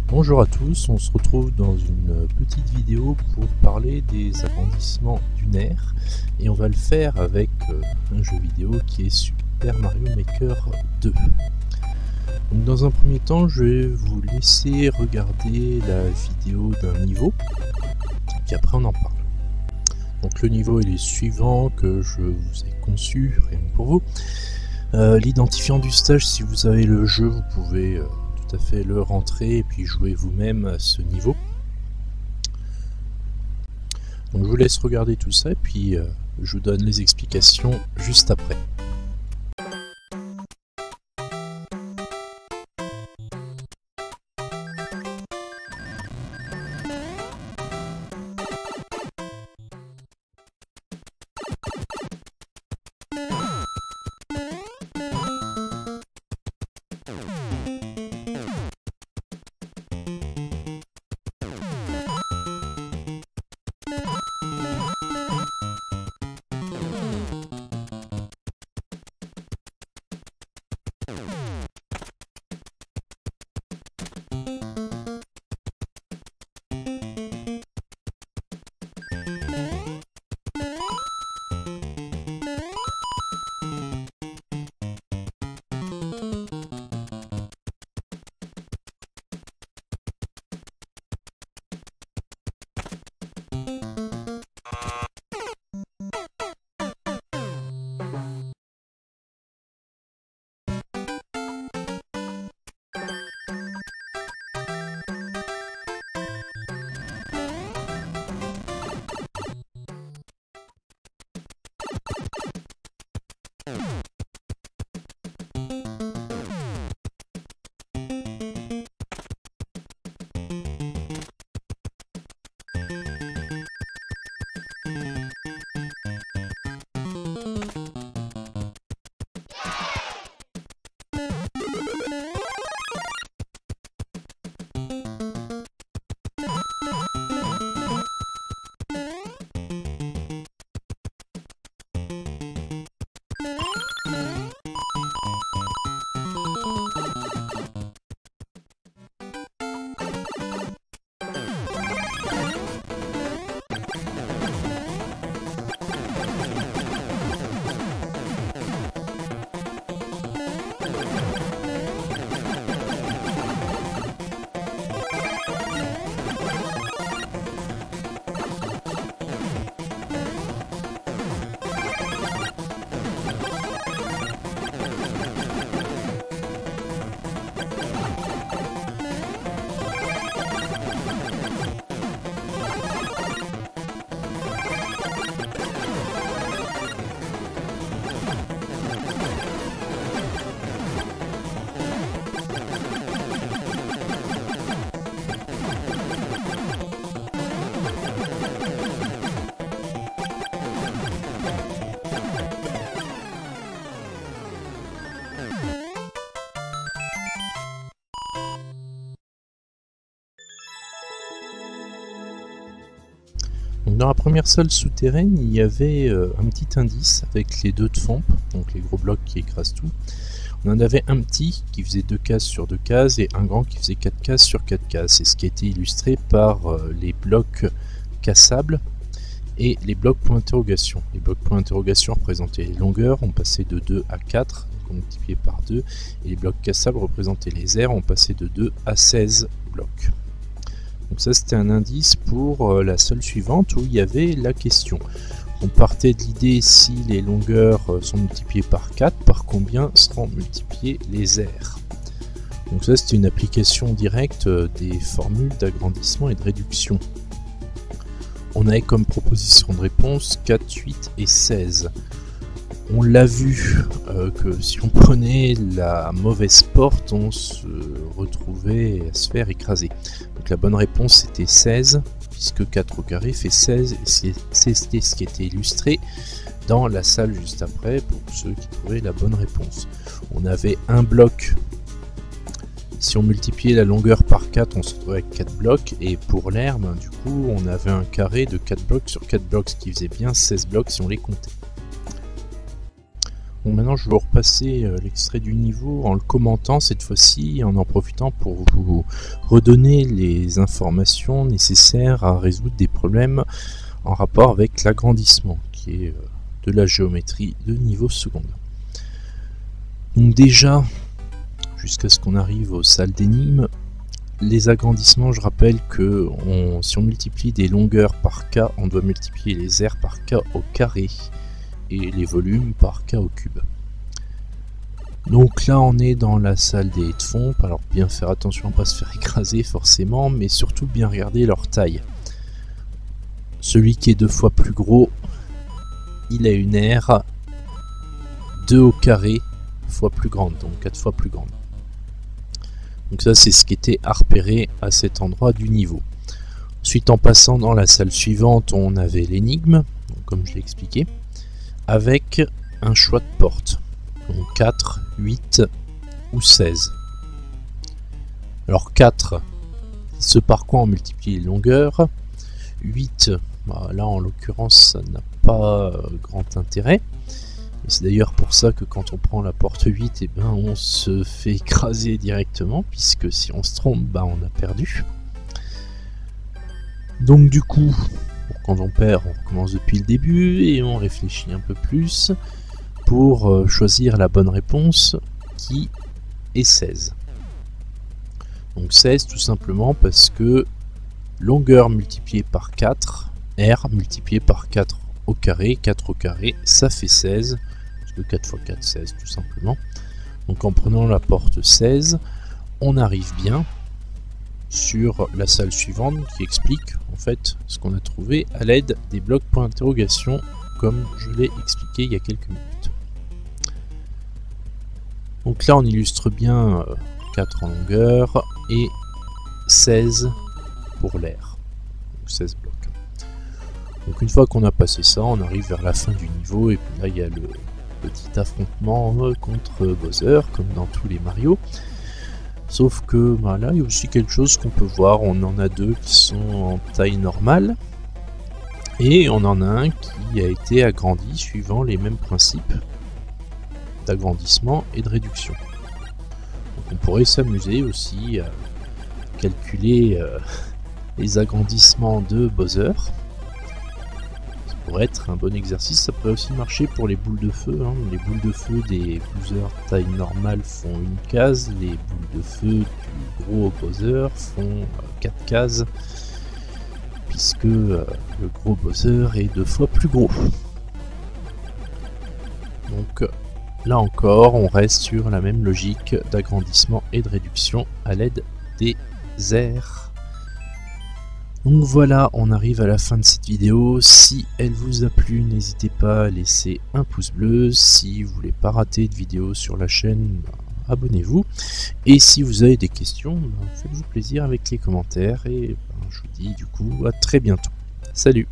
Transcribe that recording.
Bonjour à tous, on se retrouve dans une petite vidéo pour parler des agrandissements dunaires et on va le faire avec un jeu vidéo qui est Super Mario Maker 2. Donc dans un premier temps, je vais vous laisser regarder la vidéo d'un niveau, puis après on en parle. Donc le niveau est le suivant que je vous ai conçu, rien que pour vous. L'identifiant du stage, si vous avez le jeu, vous pouvez tout à fait le rentrer et puis jouer vous-même à ce niveau. Donc je vous laisse regarder tout ça et puis je vous donne les explications juste après. Dans la première salle souterraine, il y avait un petit indice avec les deux de FOMP, donc les gros blocs qui écrasent tout. On en avait un petit qui faisait 2 cases sur 2 cases et un grand qui faisait 4 cases sur 4 cases. C'est ce qui a été illustré par les blocs cassables et les blocs point d'interrogation. Les blocs point d'interrogation représentaient les longueurs, on passait de 2 à 4, donc on multipliait par 2, et les blocs cassables représentaient les aires, on passait de 2 à 16 blocs. Donc ça c'était un indice pour la salle suivante où il y avait la question. On partait de l'idée si les longueurs sont multipliées par 4, par combien seront multipliées les aires. Donc ça c'était une application directe des formules d'agrandissement et de réduction. On avait comme proposition de réponse 4, 8 et 16. On l'a vu que si on prenait la mauvaise porte, on se retrouvait à se faire écraser. Donc la bonne réponse c'était 16, puisque 4 au carré fait 16, et c'était ce qui était illustré dans la salle juste après, pour ceux qui trouvaient la bonne réponse. On avait un bloc, si on multipliait la longueur par 4, on se retrouvait avec 4 blocs, et pour l'air, du coup, on avait un carré de 4 blocs sur 4 blocs, ce qui faisait bien 16 blocs si on les comptait. Bon, maintenant je vais vous repasser l'extrait du niveau en le commentant cette fois-ci, en profitant pour vous redonner les informations nécessaires à résoudre des problèmes en rapport avec l'agrandissement, qui est de la géométrie de niveau seconde. Donc déjà, jusqu'à ce qu'on arrive aux salles d'énigmes, les agrandissements, je rappelle que si on multiplie des longueurs par k, on doit multiplier les aires par k au carré et les volumes par k au cube. Donc là on est dans la salle des haies de fompe, alors bien faire attention à ne pas se faire écraser forcément, mais surtout bien regarder leur taille. Celui qui est 2 fois plus gros, il a une aire 2 au carré fois plus grande, donc 4 fois plus grande. Donc ça c'est ce qui était à repérer à cet endroit du niveau. Ensuite, en passant dans la salle suivante, on avait l'énigme, comme je l'ai expliqué, avec un choix de porte, donc 4, 8 ou 16. Alors 4, ce par quoi on multiplie les longueurs. 8, bah là en l'occurrence ça n'a pas grand intérêt. C'est d'ailleurs pour ça que quand on prend la porte 8, eh ben, on se fait écraser directement, puisque si on se trompe, bah, on a perdu. Donc du coup, quand on perd, on recommence depuis le début et on réfléchit un peu plus pour choisir la bonne réponse qui est 16. Donc 16 tout simplement parce que longueur multipliée par 4, R multiplié par 4 au carré, 4 au carré, ça fait 16. 4 x 4, 16 tout simplement. Donc en prenant la porte 16, on arrive bien sur la salle suivante qui explique en fait ce qu'on a trouvé à l'aide des blocs point d'interrogation comme je l'ai expliqué il y a quelques minutes. Donc là on illustre bien 4 en longueur et 16 pour l'air. 16 blocs. Donc une fois qu'on a passé ça, on arrive vers la fin du niveau et puis là il y a le petit affrontement contre Bowser comme dans tous les Mario, sauf que bah, là il y a aussi quelque chose qu'on peut voir. On en a 2 qui sont en taille normale et on en a un qui a été agrandi suivant les mêmes principes d'agrandissement et de réduction. Donc on pourrait s'amuser aussi à calculer les agrandissements de Bowser. Pour être un bon exercice, ça pourrait aussi marcher pour les boules de feu. Hein. Les boules de feu des Bowser taille normale font une case, les boules de feu du gros Bowser font 4 cases, puisque le gros Bowser est 2 fois plus gros. Donc là encore, on reste sur la même logique d'agrandissement et de réduction à l'aide des aires. Donc voilà, on arrive à la fin de cette vidéo. Si elle vous a plu, n'hésitez pas à laisser un pouce bleu. Si vous voulez pas rater de vidéos sur la chaîne, abonnez-vous. Et si vous avez des questions, faites-vous plaisir avec les commentaires. Et je vous dis du coup à très bientôt. Salut!